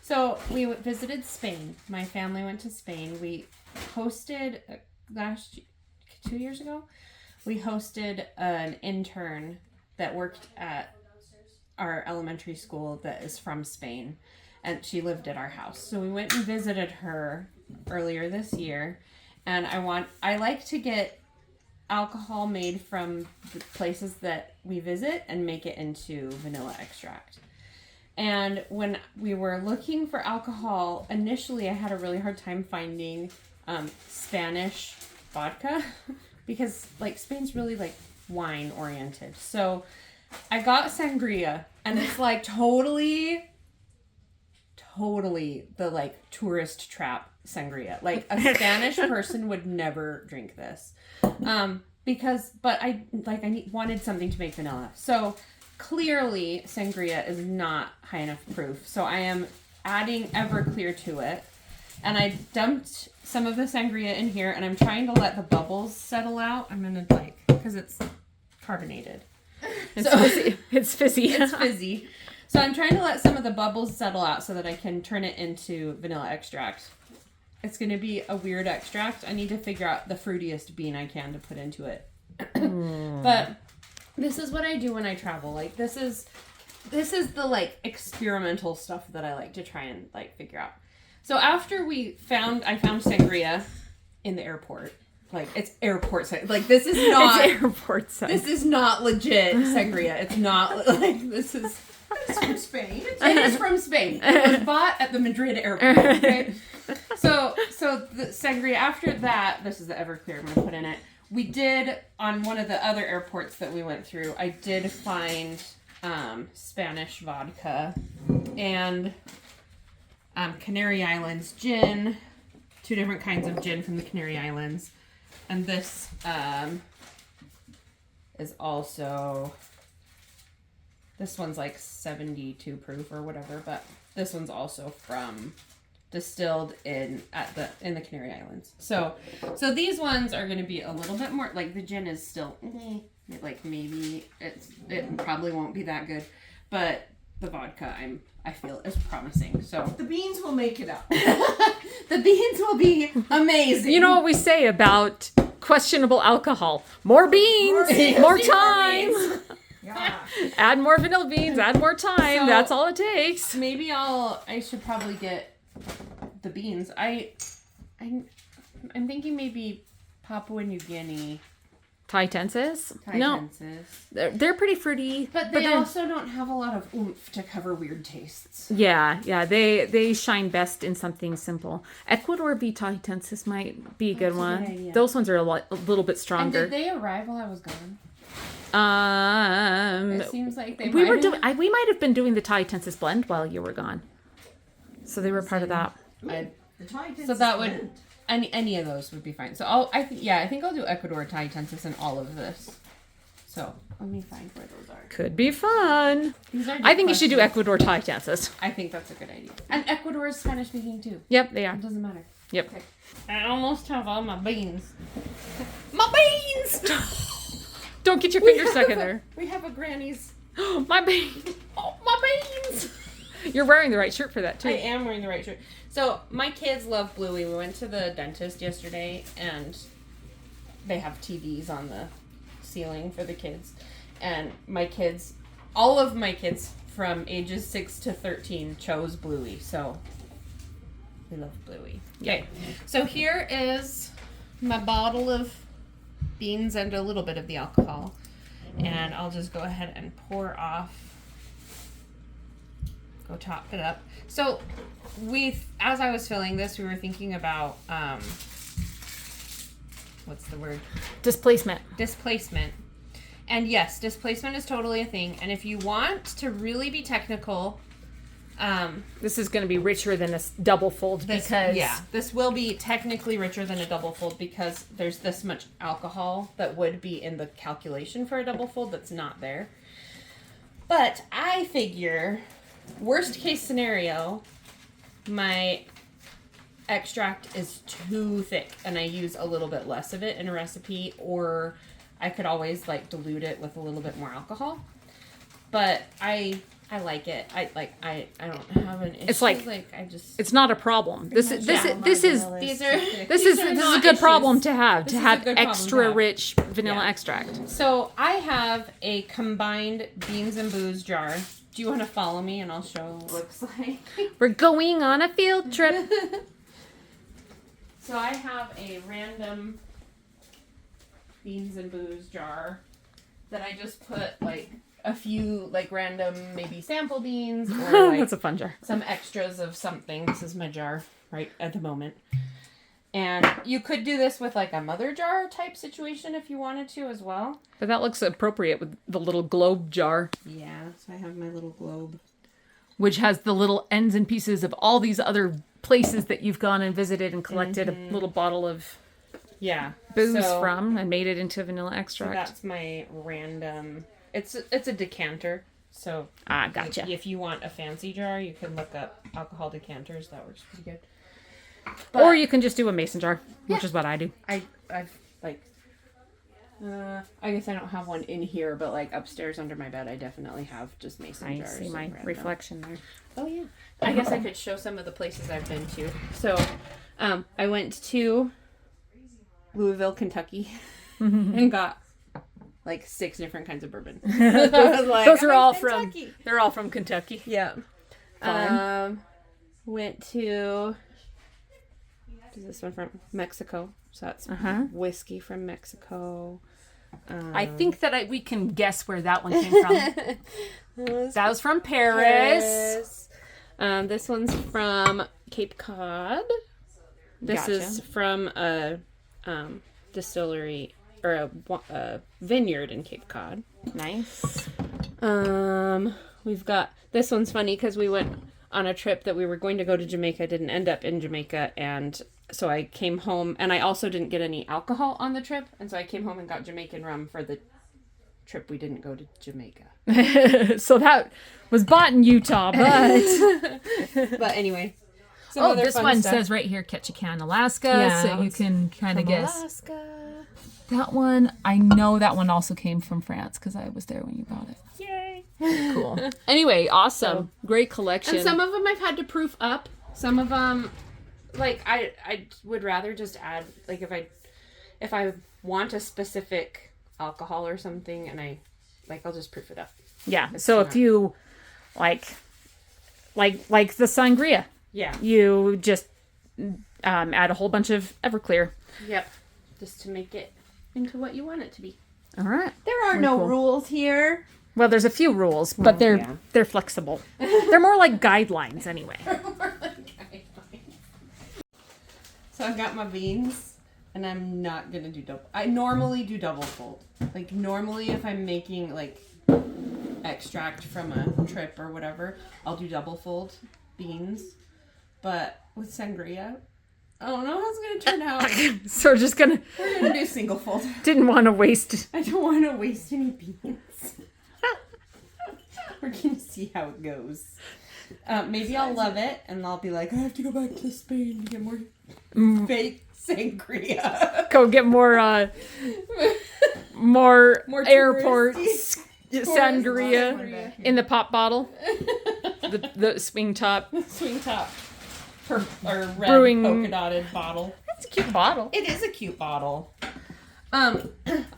So we visited Spain. My family went to Spain. We hosted 2 years ago. We hosted an intern that worked at our elementary school that is from Spain, and she lived at our house. So we went and visited her earlier this year, and I like to get alcohol made from the places that we visit and make it into vanilla extract. And when we were looking for alcohol, initially I had a really hard time finding Spanish vodka because like Spain's really like wine oriented. So I got sangria, and it's like totally the like tourist trap sangria. Like a Spanish person would never drink this. But I wanted something to make vanilla. So clearly sangria is not high enough proof. So I am adding Everclear to it. And I dumped some of the sangria in here, and I'm trying to let the bubbles settle out. I'm going to because it's carbonated. It's fizzy. It's fizzy. It's fizzy. So I'm trying to let some of the bubbles settle out so that I can turn it into vanilla extract. It's going to be a weird extract. I need to figure out the fruitiest bean I can to put into it. But this is what I do when I travel. Like this is the like experimental stuff that I like to try and like figure out. So after I found sangria in the airport. Like it's airport sangria. Like this is not it's airport sangria. This is not legit sangria. It's not like this is. It's from Spain. It is from Spain. It was bought at the Madrid airport. Okay. So the sangria after that, this is the Everclear I'm gonna put in it. We did on one of the other airports that we went through. I did find Spanish vodka and Canary Islands gin, 2 different kinds of gin from the Canary Islands, and this is also. This one's like 72 proof or whatever, but this one's also distilled in the Canary Islands. So these ones are going to be a little bit more like the gin is still like maybe it probably won't be that good, but the vodka I feel is promising. So The beans will make it up. the beans will be amazing. You know what we say about questionable alcohol? More beans, more time. Yeah. Add more vanilla beans, add more time. So, that's all it takes. Maybe I should probably get the beans. I'm thinking maybe Papua New Guinea. Thai-tenses? No. They're pretty fruity. But they also don't have a lot of oomph to cover weird tastes. Yeah. They shine best in something simple. Ecuador V Thai-tenses might be a good one. idea. Those ones are a little bit And stronger. did they arrive while I was gone? It seems like they we might have been doing the Thai-tenses blend while you were gone. So they were part of that. So that would any of those would be fine. So I think I'll do Ecuador Thai-tenses in all of this. So let me find where those are. Could be fun. These are I think you should do Ecuador Thai-tenses. I think that's a good idea. And Ecuador is Spanish speaking too. Yep, they are. It doesn't matter. Yep. Okay. I almost have all my beans. My beans! Don't get your finger stuck in there. We have a granny's. My beans. Oh, my beans! You're wearing the right shirt for that too. I am wearing the right shirt. So my kids love Bluey. We went to the dentist yesterday, and they have TVs on the ceiling for the kids. And all of my kids from ages 6 to 13 chose Bluey. So we love Bluey. Okay, so here is my bottle of beans and a little bit of the alcohol, and I'll just go ahead and pour off, go top it up. So as I was filling this, we were thinking about what's the word? Displacement. And yes, displacement is totally a thing, and if you want to really be technical, this is going to be richer than a double fold because this will be technically richer than a double fold because there's this much alcohol that would be in the calculation for a double fold that's not there. But I figure, worst case scenario, my extract is too thick and I use a little bit less of it in a recipe, or I could always dilute it with a little bit more alcohol. But I I like it. I don't have an issue. It's like- I just It's not a problem. This is these are this is a good problem to have This is a have good problem to extra have. rich vanilla Yeah. extract. So I have a combined beans and booze jar. Do you want to follow me and I'll show what it looks like? We're going on a field trip. So I have a random beans and booze jar that I just put like a few like random maybe sample beans or like That's a fun jar. some extras of something. This is my jar right at the moment. And you could do this with like a mother jar type situation if you wanted to as well. But that looks appropriate with the little globe jar, Yeah, so I have my little globe. which has the little ends and pieces of all these other places that you've gone and visited and collected a little bottle of Yeah. booze so, from and made it into vanilla So extract. that's my random. It's a decanter. So Gotcha. if you want a fancy jar, you can look up alcohol decanters. That works pretty good. Or you can just do a mason jar, which is what I do. I've like. I guess I don't have one in here, but like upstairs under my bed, I definitely have just mason I jars. see my and random. reflection there. Oh yeah. I guess I could show some of the places I've been to. So, I went to Louisville, Kentucky, and got like 6 different kinds of bourbon. Those are all from. They're all from Kentucky. Yeah. Fun. Went to. Is this one from Mexico? So that's whiskey from Mexico. I think that we can guess where that one came from. That was from Paris. This one's from Cape Cod. This is from a distillery or a vineyard in Cape Cod. Nice. We've got this one's funny because we went on a trip that we were going to go to Jamaica, didn't end up in Jamaica, and so I came home, and I also didn't get any alcohol on the trip, and so I came home and got Jamaican rum for the trip we didn't go to Jamaica. So that was bought in Utah, but But anyway. some other this fun one stuff. says right here Ketchikan, Alaska, Yeah, so you can kind of From guess. Alaska. That one, I know that one also came from France because I was there when you bought it. Yay. Cool. Anyway, awesome. Great collection. And some of them I've had to proof up. Some of them, like, I would rather just add, like, if I want a specific alcohol or something, and I'll just proof it up. Yeah. So if you like the sangria, Yeah. you just add a whole bunch of Everclear. Yep. Just to make it into what you want it to be. All right. There are no rules here. Well, there's a few rules, but they're flexible. They're more like guidelines anyway. So I've got my beans, and I'm not gonna do double. I normally do double fold. Like normally, if I'm making like extract from a trip or whatever, I'll do double fold beans. But with sangria, I don't know how it's gonna turn out. So we're just gonna We're gonna do single fold. didn't want to waste. I don't want to waste any beans. We're gonna see how it goes. Maybe I'll love it, and I'll be like, I have to go back to Spain to get more fake sangria. Go get more More airports touristy. sangria in the pop bottle, the swing top. Swing top. Or red Brewing- polka dotted bottle. That's a cute bottle. It is a cute bottle.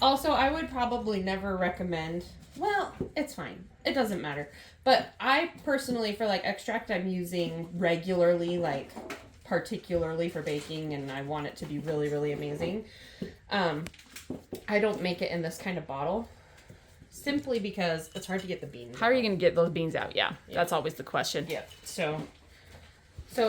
Also, I would probably never recommend. Well, it's fine. It doesn't matter. But I personally, for like extract, I'm using regularly, like particularly for baking, and I want it to be really, really amazing. I don't make it in this kind of bottle, simply because it's hard to get the beans. How are you gonna get those beans out? Yeah, that's always the question. Yeah. So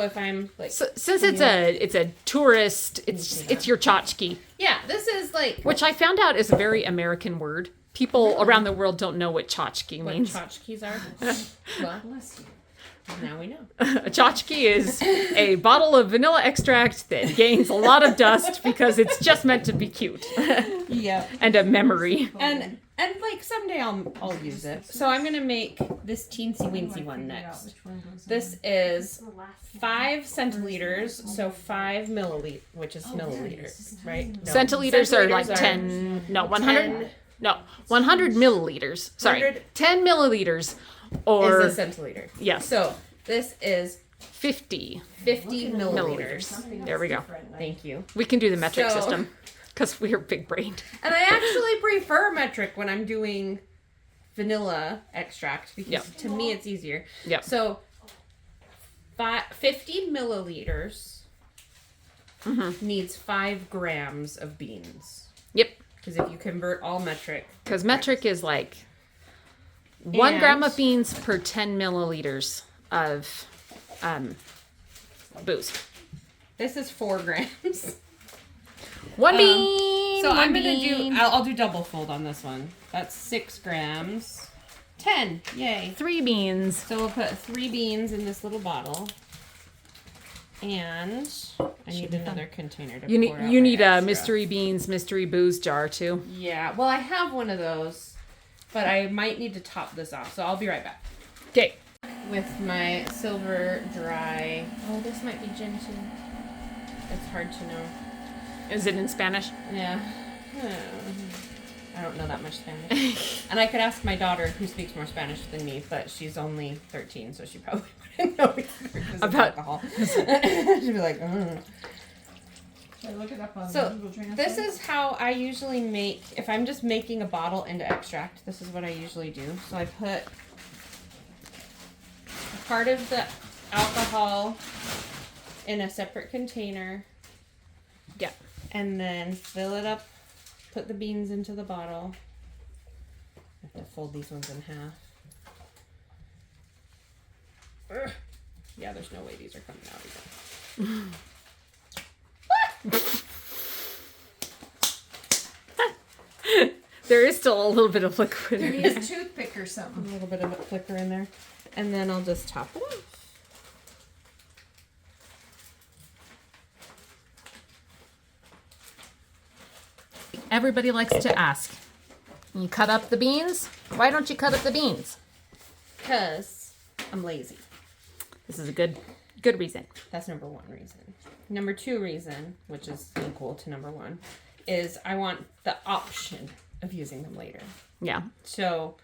if I'm like, So, since it's a tourist, it's your tchotchke, yeah, this is like which I found out is a very American word. People around the world don't know what tchotchke what means. tchotchkes are. Well, bless you. Now we know. A tchotchke is a bottle of vanilla extract that gains a lot of dust because it's just meant to be cute Yeah. and a memory. And like someday I'll use it. So I'm gonna make this teensy weensy one next. This is 5 centiliters, so 5 milliliters, which is milliliters, right? No. Centiliters are like 10 100 milliliters. Sorry, 100 10 milliliters Or is a centiliter. yes. So this is 50 milliliters. There we go. Thank you. We can do the metric So- system because we are big brained. And I actually prefer metric when I'm doing vanilla extract because Yep. to me it's easier. Yep. So 50 milliliters needs 5 grams of beans. Yep. Because if you convert all metric, Because metric is like 1 And- gram of beans per 10 milliliters of booze. this is 4 grams. One bean. So one I'm gonna bean. do. I'll do double fold on this one. That's 6 grams. 10. Yay. 3 beans. So we'll put 3 beans in this little bottle. And I need another container to You need pour out you my need a extra. mystery beans, mystery booze jar too. Yeah. Well, I have one of those, but I might need to top this off. So I'll be right back. Okay. With my silver dry. Oh, this might be gin too. It's hard to know. Is it in Spanish? Yeah. I don't know that much Spanish. And I could ask my daughter, who speaks more Spanish than me, but she's only 13, so she probably wouldn't know either because of About- alcohol. She'd be like, Should I look it up on So, Google Translate? This is how I usually make, if I'm just making a bottle into extract, this is what I usually do. So I put part of the alcohol in a separate container. Yeah. And then fill it up, put the beans into the bottle. I have to fold these ones in half. Ugh. Yeah, there's no way these are coming out either. There is still a little bit of liquid. Maybe a toothpick or something. A little bit of a flicker in there. And then I'll just top it off. Everybody likes to ask, you cut up the beans? Why don't you cut up the beans? Because I'm lazy. This is a good reason. That's number 1 reason. Number 2 reason, which is equal to number 1, is I want the option of using them later. Yeah. So,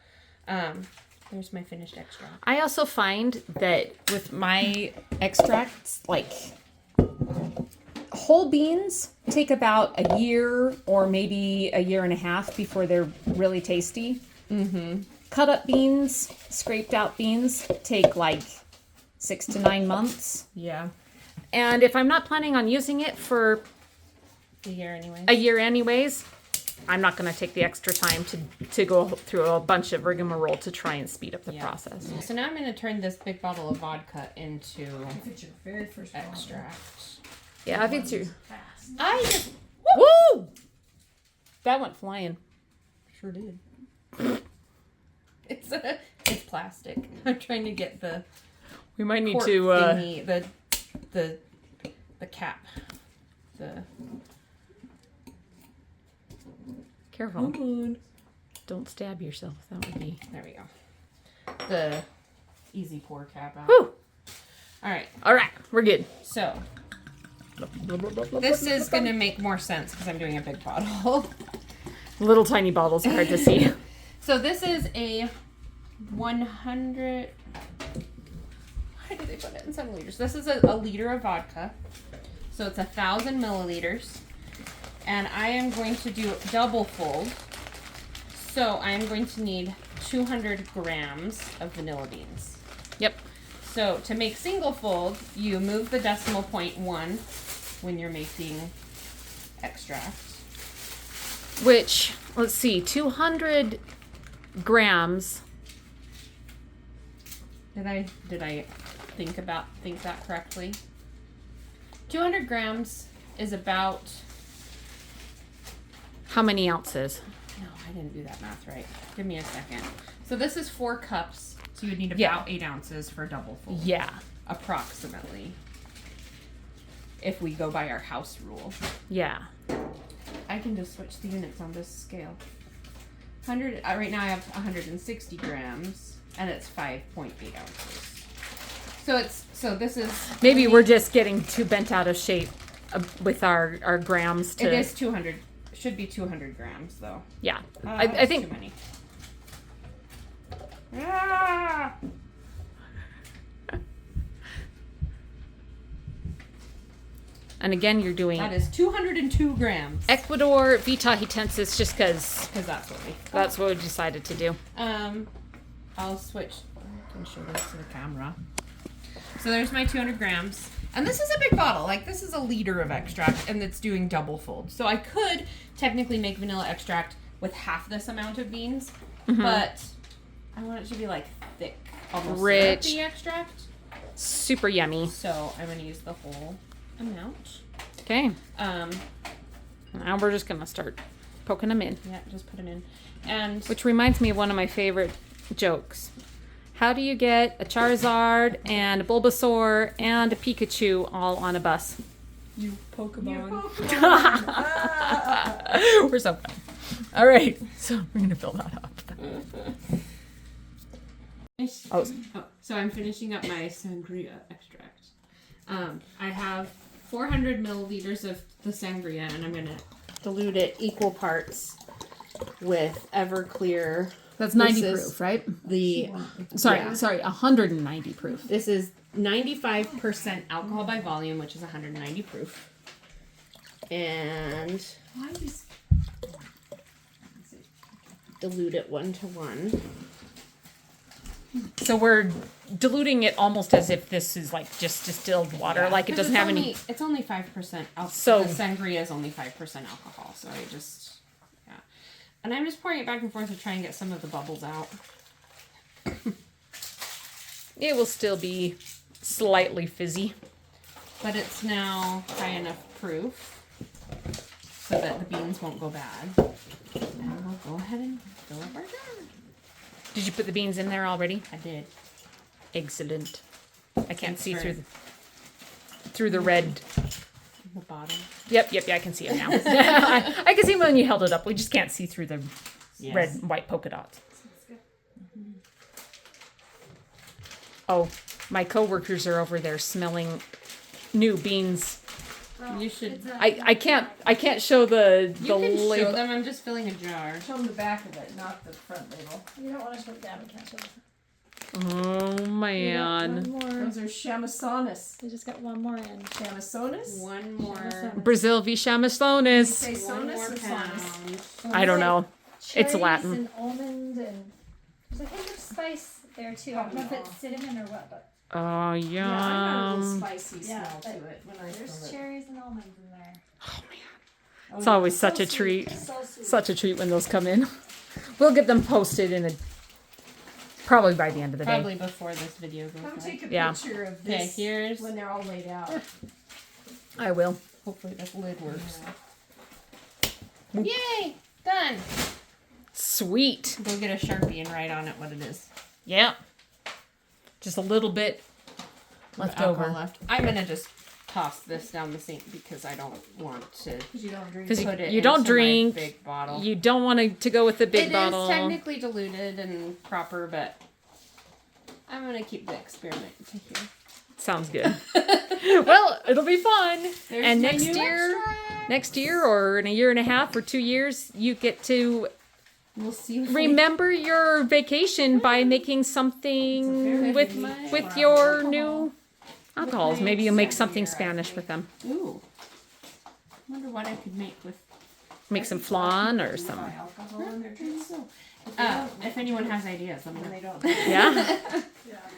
there's my finished extract. I also find that with my extracts, like whole beans take about a year or maybe a year and a half before they're really tasty. Mm-hmm. Cut up beans, scraped out beans take like 6 to 9 months. Yeah. And if I'm not planning on using it for A year anyway. a year anyways, I'm not going to take the extra time to go through a bunch of rigmarole to try and speed up the process. So now I'm going to turn this big bottle of vodka into If it's your very first extract. Yeah, I think too. fast. I just Woo! That went flying. sure did. It's plastic. I'm trying to get the We might need cork to thingy, the cap. careful. Don't stab yourself. That would be. There we go. The easy pour cap out. Whew. All right. All right, we're good. So this is going to make more sense because I'm doing a big bottle. Little tiny bottles are hard to see. So this is a 100. Why did they put it in centiliters? This is a liter of vodka. So it's 1,000 milliliters. And I am going to do double fold. So I am going to need 200 grams of vanilla beans. Yep. So to make single fold, you move the decimal point 1 when you're making extract. Which, let's see, 200 grams. Did I think that correctly? 200 grams is about. How many ounces? No, I didn't do that math right. Give me a second. So this is 4 cups. So you would need about Yeah. 8 ounces for double fold. Yeah. Approximately. If we go by our house rule. Yeah. I can just switch the units on this scale. 100. Right now I have 160 grams, and it's 5.8 ounces. So this is. Maybe we're just getting too bent out of shape with our grams to. It is 200. Should be 200 grams though. Yeah. I I think too many. Ah! And again, you're doing That is 202 grams. Ecuador Vitahitensis just because Because that's what we. that's what we decided to do. I'll switch. I can show this to the camera. So there's my 200 grams. And this is a big bottle. Like, this is a liter of extract, and it's doing double fold. So I could technically make vanilla extract with half this amount of beans, but I want it to be, like, thick, almost Rich. syrupy extract. Super yummy. So I'm going to use the whole amount. Okay. Um, Now we're just gonna start poking them in. yeah, just put them in. And Which reminds me of one of my favorite jokes. How do you get a Charizard and a Bulbasaur and a Pikachu all on a bus? you Pokemon. We're so fun. All right, so we're gonna fill that up. Oh, So I'm finishing up my sangria extract. I have 400 milliliters of the sangria, and I'm gonna dilute it equal parts with Everclear. that's This 90 is proof, right? The Sorry, Yeah. sorry, 190 proof. this is 95% alcohol by volume, which is 190 proof, and dilute it 1-to-1. So we're diluting it almost as if this is like just distilled water, like it doesn't have any. It's only 5% alcohol. So- The sangria is only 5% alcohol, so I just and I'm just pouring it back and forth to try and get some of the bubbles out. It will still be slightly fizzy. But it's now high enough proof so that the beans won't go bad. And we'll go ahead and fill up our jar. Did you put the beans in there already? I did. Excellent. I can't see Thanks through the red. The bottom. Yep, I can see it now. I can see when you held it up. We just can't see through the Yes. red and white polka dots. Oh, my coworkers are over there smelling new beans. You should. I can't show the You can show label. them. I'm just filling a jar. Show them the back of it, not the front label. You don't want to put down. We can't show them. Oh man, One more. Those are Chamasonis. We just got one more in. Chamasonis? One more. Brazil v Chamasonis. Say One sonus more or sonus? pound. I don't know. It's Cherries Latin. and almond and there's a hint of spice there too. I don't know if it's cinnamon or what, but Oh Yeah, I got a little yum. spicy Yeah, smell to but it when I there's smell it. cherries and almonds in there. Oh man, Oh, it's yeah. always such a sweet. treat. So sweet. Such a treat when those come in. We'll get them posted in probably by the end of the day. Probably before this video goes Come live. take a Yeah. picture of Okay, this here's. when they're all laid out. I will. Hopefully this lid works. Yeah. Yay! Done. Sweet. Go get a Sharpie and write on it what it is. Yeah. Just a little bit left Alcohol over. left. I'm gonna just toss this down the sink because I don't want to Because you don't drink. 'Cause put it you don't into my drink. big bottle. You don't want to go with the big It bottle. is technically diluted and proper, but I'm gonna keep the experiment to here. Sounds good. Well, it'll be fun. There's And my next new year, extract. next year, or in a year and a half or 2 years, you get to We'll see. If remember your vacation by making something with with your new alcohols. my Maybe you'll make sangria, something I Spanish think. with them. Ooh. Wonder what I could make with. Make some flan or Buy some. alcohol in their drinks. If anyone has ideas, let me When know. they don't. Yeah.